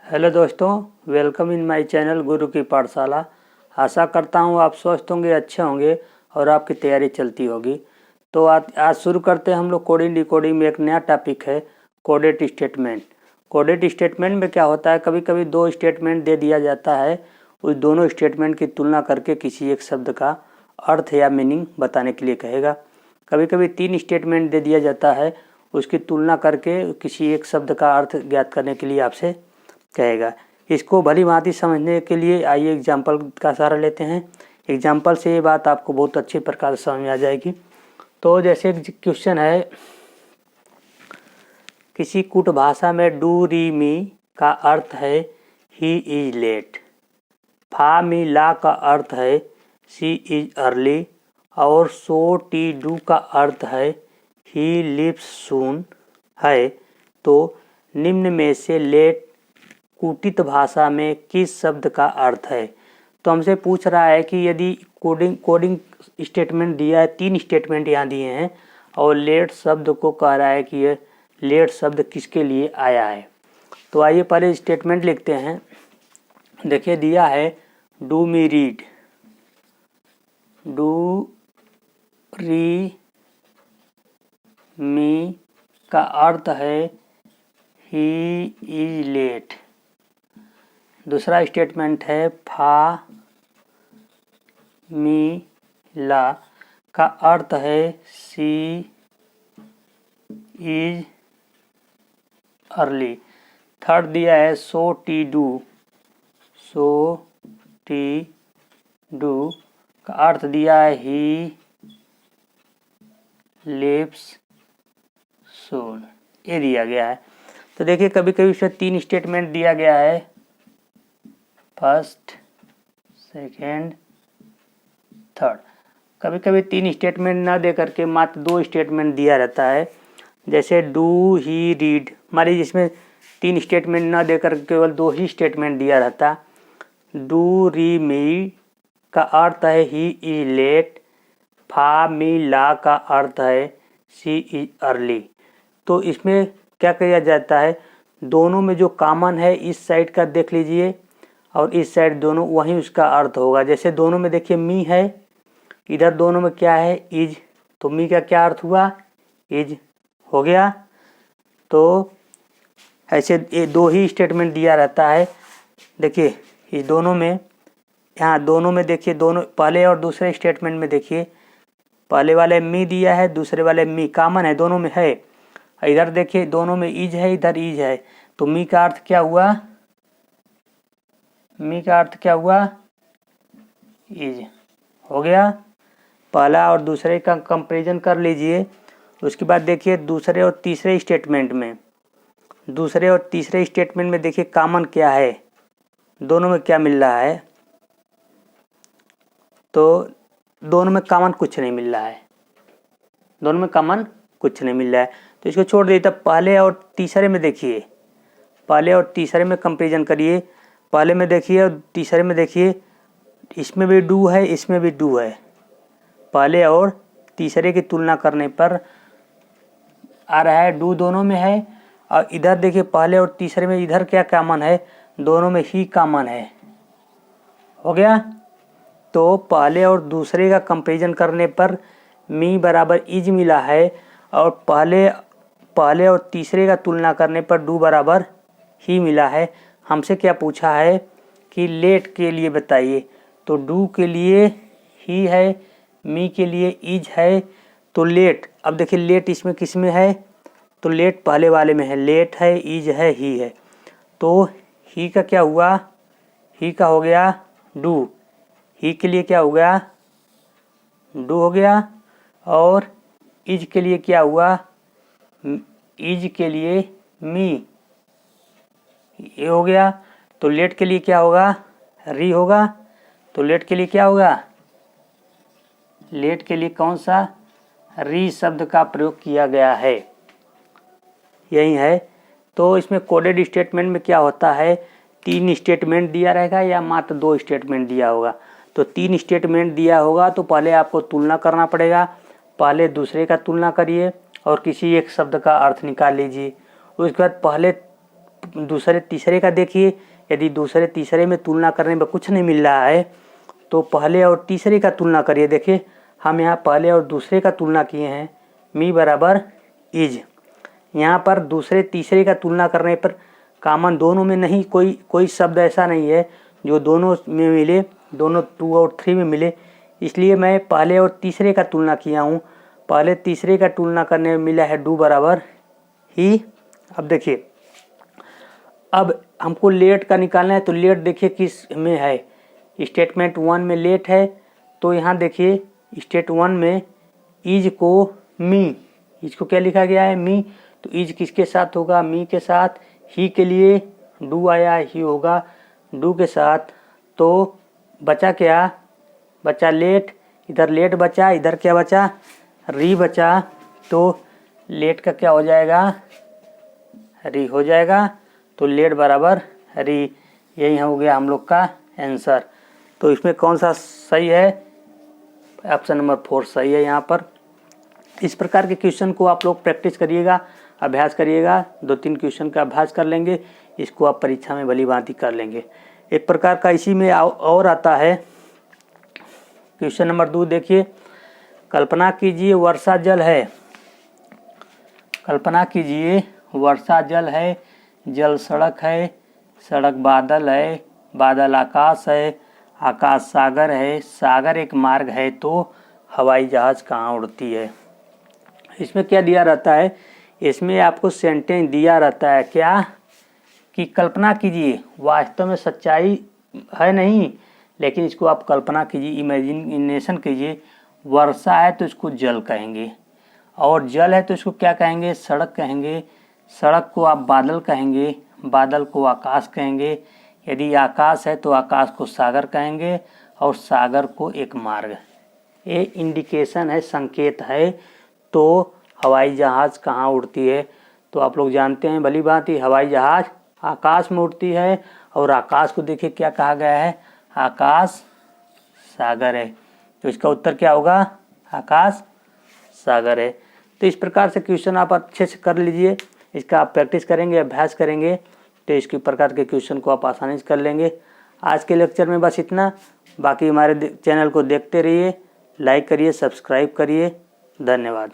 Hello दोस्तों, welcome in my channel गुरु की पाठशाला। आशा करता हूँ आप स्वस्थ होंगे, अच्छे होंगे और आपकी तैयारी चलती होगी। तो आज शुरू करते हैं हम लोग कोडिंग डिकोडिंग में। एक नया टॉपिक है कोडेड स्टेटमेंट। कोडेड स्टेटमेंट में क्या होता है, कभी कभी दो स्टेटमेंट दे दिया जाता है, उस दोनों स्टेटमेंट की तुलना करके किसी एक शब्द का अर्थ या मीनिंग बताने के लिए कहेगा। कभी कभी तीन स्टेटमेंट दे दिया जाता है, उसकी तुलना करके किसी एक शब्द का अर्थ ज्ञात करने के लिए आपसे कहेगा। इसको भली भांति समझने के लिए आइए एग्जाम्पल का सहारा लेते हैं। एग्जाम्पल से ये बात आपको बहुत अच्छी प्रकार से समझ में आ जाएगी। तो जैसे क्वेश्चन है, किसी कूट भाषा में डू री मी का अर्थ है ही इज लेट, फा मी ला का अर्थ है शी इज अर्ली और सो टी डू का अर्थ है ही लिव्स सून है। तो निम्न में से लेट कूटित भाषा में किस शब्द का अर्थ है। तो हमसे पूछ रहा है कि यदि कोडिंग स्टेटमेंट दिया है, तीन स्टेटमेंट यहाँ दिए हैं और लेट शब्द को कह रहा है कि ये लेट शब्द किसके लिए आया है। तो आइए पहले स्टेटमेंट लिखते हैं। देखिए दिया है डू मी रीड, डू री मी का अर्थ है ही इज लेट। दूसरा स्टेटमेंट है फा मी ला का अर्थ है सी इज अर्ली। थर्ड दिया है सो टी डू, सो टी डू का अर्थ दिया है ही लिव्स सून। ये दिया गया है। तो देखिए कभी कभी इसमें तीन स्टेटमेंट दिया गया है, फर्स्ट, सेकेंड, थर्ड। कभी कभी तीन स्टेटमेंट ना दे करके मात्र दो स्टेटमेंट दिया रहता है। जैसे डू ही रीड, मान लीजिए इसमें तीन स्टेटमेंट ना देकर केवल दो ही स्टेटमेंट दिया रहता। डू री मी का अर्थ है ही इज लेट, फा मी ला का अर्थ है शी इज अर्ली। तो इसमें क्या किया जाता है, दोनों में जो कॉमन है इस साइड का देख लीजिए और इस साइड दोनों वहीं उसका अर्थ होगा। जैसे दोनों में देखिए मी है, इधर दोनों में क्या है इज, तो मी का क्या अर्थ हुआ इज हो गया। तो ऐसे ये दो ही स्टेटमेंट दिया रहता है। देखिए ये दोनों में, यहाँ दोनों में देखिए, दोनों पहले और दूसरे स्टेटमेंट में देखिए, पहले वाले मी दिया है, दूसरे वाले मी कॉमन है, दोनों में है। इधर देखिए दोनों में इज है, इधर इज है, तो मी का अर्थ क्या हुआ, मी का अर्थ क्या हुआ इज हो गया। पहला और दूसरे का कंपैरिजन कर लीजिए। उसके बाद देखिए दूसरे और तीसरे स्टेटमेंट में, दूसरे और तीसरे स्टेटमेंट में देखिए कॉमन क्या है, दोनों में क्या मिल रहा है। तो दोनों में कॉमन कुछ नहीं मिल रहा है, दोनों में कॉमन कुछ नहीं मिल रहा है। तो इसको छोड़ दीजिए। तब पहले और तीसरे में देखिए, पहले और तीसरे में कंपैरिजन करिए। पहले में देखिए और तीसरे में देखिए, इसमें भी डू है, इसमें भी डू है। पहले और तीसरे की तुलना करने पर आ रहा है डू दोनों में है, और इधर देखिए पहले और तीसरे में इधर क्या कॉमन है, दोनों में ही कॉमन है, हो गया। तो पहले और दूसरे का कंपैरिजन करने पर मी बराबर इज मिला है, और पहले और तीसरे का तुलना करने पर डू बराबर ही मिला है। हमसे क्या पूछा है कि लेट के लिए बताइए, तो डू के लिए ही है, मी के लिए इज है। तो लेट, अब देखिए लेट इसमें किस में है, तो लेट पहले वाले में है, लेट है, इज है, ही है। तो ही का क्या हुआ, ही का हो गया डू, ही के लिए क्या हो गया डू हो गया, और इज के लिए क्या हुआ, इज के लिए मी, ये हो गया। तो लेट के लिए क्या होगा री होगा। तो लेट के लिए क्या होगा, लेट के लिए कौन सा री शब्द का प्रयोग किया गया है, यही है। तो इसमें कोडेड स्टेटमेंट में क्या होता है, तीन स्टेटमेंट दिया रहेगा या मात्र दो स्टेटमेंट दिया होगा। तो तीन स्टेटमेंट दिया होगा तो पहले आपको तुलना करना पड़ेगा, पहले दूसरे का तुलना करिए और किसी एक शब्द का अर्थ निकाल लीजिए। उसके बाद दूसरे तीसरे का देखिए, यदि दूसरे तीसरे में तुलना करने में कुछ नहीं मिल रहा है तो पहले और तीसरे का तुलना करिए। देखिए हम यहाँ पहले और दूसरे का तुलना किए हैं, मी बराबर इज। यहाँ पर दूसरे तीसरे का तुलना करने पर कॉमन दोनों में नहीं, कोई शब्द ऐसा नहीं है जो दोनों में मिले, दोनों 2 और 3 में मिले, इसलिए मैं पहले और तीसरे का तुलना किया हूँ। पहले तीसरे का तुलना करने में मिला है डू बराबर ही। अब देखिए, अब हमको लेट का निकालना है, तो लेट देखिए किस में है, स्टेटमेंट 1 में लेट है। तो यहाँ देखिए स्टेट 1 में इज को मी, इज को क्या लिखा गया है, मी। तो इज किसके साथ होगा, मी के साथ। ही के लिए डू आया, ही होगा डू के साथ। तो बचा क्या, बचा लेट, इधर लेट बचा, इधर क्या बचा, री बचा। तो लेट का क्या हो जाएगा, री हो जाएगा। तो लेट बराबर री, यही हो गया हम लोग का आंसर। तो इसमें कौन सा सही है, ऑप्शन नंबर 4 सही है यहाँ पर। इस प्रकार के क्वेश्चन को आप लोग प्रैक्टिस करिएगा, अभ्यास करिएगा। 2-3 क्वेश्चन का अभ्यास कर लेंगे, इसको आप परीक्षा में भली भांति कर लेंगे। एक प्रकार का इसी में और आता है क्वेश्चन नंबर 2। देखिए, कल्पना कीजिए वर्षा जल है, कल्पना कीजिए वर्षा जल है, जल सड़क है, सड़क बादल है, बादल आकाश है, आकाश सागर है, सागर एक मार्ग है, तो हवाई जहाज कहाँ उड़ती है। इसमें क्या दिया रहता है, इसमें आपको सेंटेंस दिया रहता है क्या, कि कल्पना कीजिए। वास्तव में सच्चाई है नहीं, लेकिन इसको आप कल्पना कीजिए, इमेजिनेशन कीजिए। वर्षा है तो इसको जल कहेंगे, और जल है तो इसको क्या कहेंगे, सड़क कहेंगे। सड़क को आप बादल कहेंगे, बादल को आकाश कहेंगे। यदि आकाश है तो आकाश को सागर कहेंगे, और सागर को एक मार्ग। ये इंडिकेशन है, संकेत है। तो हवाई जहाज कहाँ उड़ती है, तो आप लोग जानते हैं भली भांति, हवाई जहाज आकाश में उड़ती है। और आकाश को देखिए क्या कहा गया है, आकाश सागर है। तो इसका उत्तर क्या होगा, आकाश सागर है। तो इस प्रकार से क्वेश्चन आप अच्छे से कर लीजिए, इसका आप प्रैक्टिस करेंगे, अभ्यास करेंगे, तो इसके प्रकार के क्वेश्चन को आप आसानी से कर लेंगे। आज के लेक्चर में बस इतना। बाकी हमारे चैनल को देखते रहिए, लाइक करिए, सब्सक्राइब करिए। धन्यवाद।